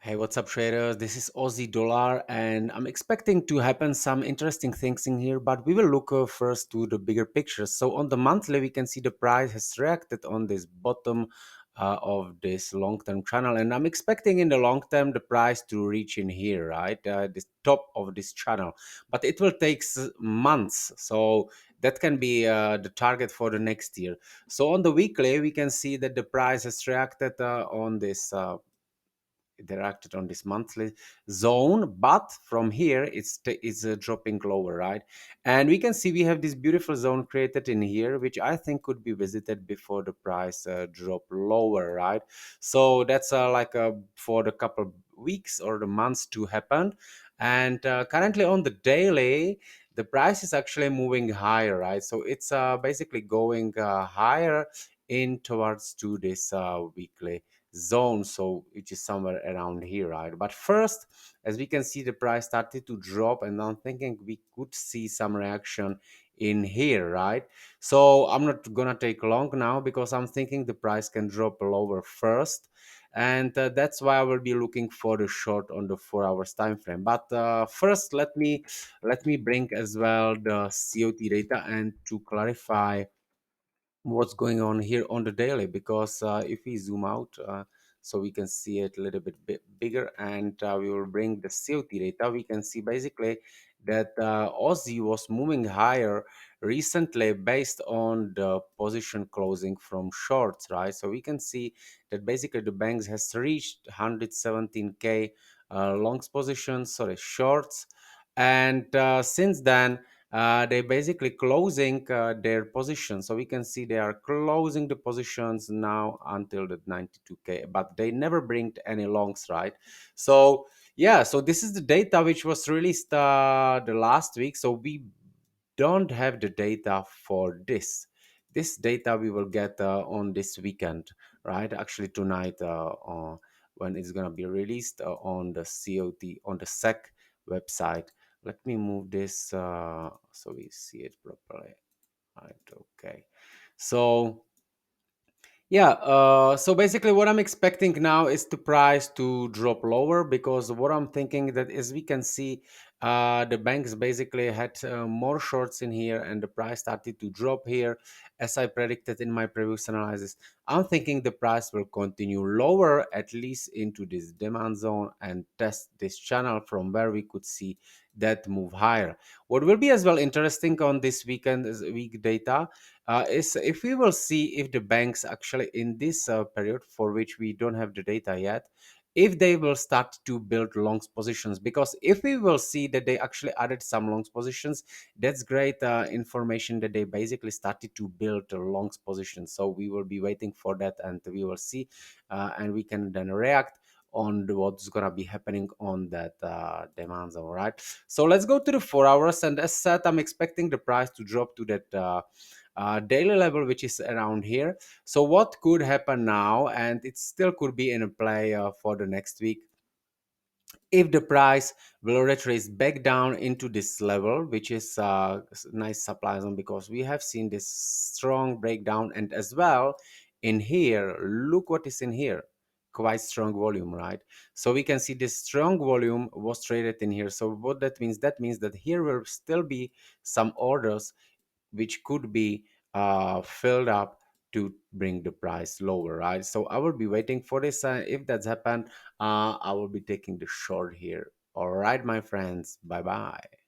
Hey, what's up, traders? This is Aussie Dollar, and I'm expecting to happen some interesting things in here. But we will look first to the bigger picture. So on the monthly, we can see the price has reacted on this bottom of this long-term channel, and I'm expecting in the long term the price to reach in here, right, this top of this channel. But it will take months, so that can be the target for the next year. So on the weekly, we can see that the price has reacted on this. Interacted on this monthly zone, but from here it's dropping lower, right? And we can see we have this beautiful zone created in here, which I think could be visited before the price drop lower, right? So that's like for the couple weeks or the months to happen. And currently on the daily, the price is actually moving higher, right? So it's basically going higher in towards to this weekly zone, so which is somewhere around here, right? But first, as we can see, the price started to drop, and I'm thinking we could see some reaction in here, right? So I'm not gonna take long now because I'm thinking the price can drop lower first, and that's why I will be looking for the short on the 4 hours time frame. But first, let me bring as well the COT data and to clarify what's going on here on the daily, because if we zoom out, so we can see it a little bit bigger, and we will bring the COT data. We can see basically that Aussie was moving higher recently based on the position closing from shorts, right? So we can see that basically the banks has reached 117k longs positions, sorry, shorts, and since then they basically closing their position. So we can see they are closing the positions now until the 92k, but they never bring any longs, right? So yeah, so this is the data which was released the last week. So we don't have the data for this data we will get on this weekend, right? Actually tonight, when it's going to be released on the COT, on the SEC website. Let me move this so we see it properly. Right, okay. So yeah, so basically what I'm expecting now is the price to drop lower, because what I'm thinking that as we can see, the banks basically had more shorts in here and the price started to drop here as I predicted in my previous analysis. I'm thinking the price will continue lower at least into this demand zone and test this channel from where we could see that move higher. What will be as well interesting on this weekend is week data is if we will see if the banks actually in this period for which we don't have the data yet, if they will start to build longs positions. Because if we will see that they actually added some longs positions, that's great information that they basically started to build longs positions. So we will be waiting for that, and we will see, and we can then react on what's gonna be happening on that demand zone, right? So let's go to the 4 hours, and as said, I'm expecting the price to drop to that daily level, which is around here. So what could happen now, and it still could be in a play for the next week, if the price will retrace back down into this level, which is nice supply zone, because we have seen this strong breakdown. And as well in here, look what is in here, quite strong volume, right? So we can see this strong volume was traded in here. So what that means, that means that here will still be some orders which could be filled up to bring the price lower, right? So I will be waiting for this. If that's happened, I will be taking the short here. All right, my friends. Bye bye.